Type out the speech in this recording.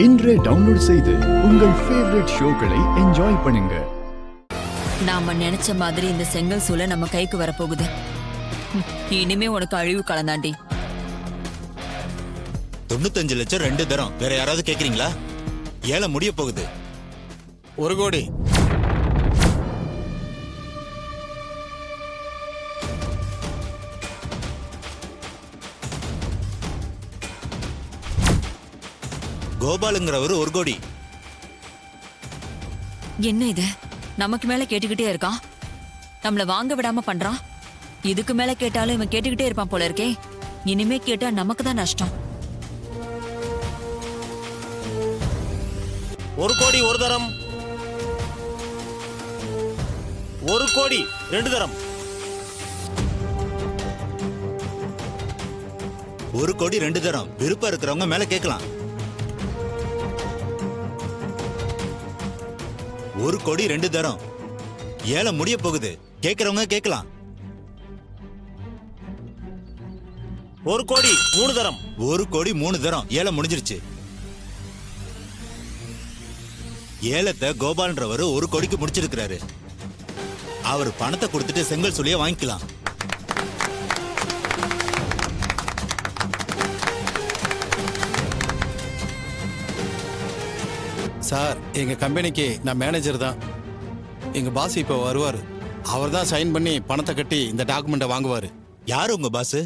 இன்றே டவுன்லோட் செய்து உங்கள் ஃபேவரட் ஷோக்களை என்ஜாய் பண்ணுங்க. நாம நினைச்ச மாதிரி இந்த செங்கல் சூளை நம்ம கைக்கு வரப்போகுது. இனிமே உனக்கு அழிவு கலந்தாண்டி. 95 லட்சம் 2 தரம். வேற யாராவது கேக்குறீங்களா? ஏல முடிய போகுது. 1 கோடி. கோபாலுங்கிறவர் 1 கோடி. என்ன இது? நமக்கு மேல கேட்டுக்கிட்டே இருக்கான். நம்மள வாங்க விடாம பண்றான். இதுக்கு மேல கேட்டாலும் இவன் கேட்டுக்கிட்டே இருப்பான் போல இருக்கே. இனிமே கேட்டா நமக்கு தான் நஷ்டம். 1 கோடி 1 தரம். 1 கோடி 2 தரம். 1 கோடி 2 தரம். விருப்பம் இருக்கிறவங்க மேல கேட்கலாம். 1 கோடி 2 தரம். ஏல முடிய போகுது. கேட்கறவங்க கேட்கலாம். 1 கோடி 3 தரம். 1 கோடி 3 தரம். ஏல முடிஞ்சிருச்சு. ஏலத்தை கோபால்ன்றவர் 1 கோடிக்கு முடிச்சிருக்கிறாரு. அவர் பணத்தை கொடுத்துட்டு செங்கல் சூளைய வாங்கிக்கலாம். சார், எங்க கம்பெனிக்கு நான் மேனேஜர் தான். எங்க பாஸ் இப்போ வருவார். அவர் தான் சைன் பண்ணி பணத்தை கட்டி இந்த டாக்குமெண்ட்டை வாங்குவார். யாரு உங்க பாஸ்?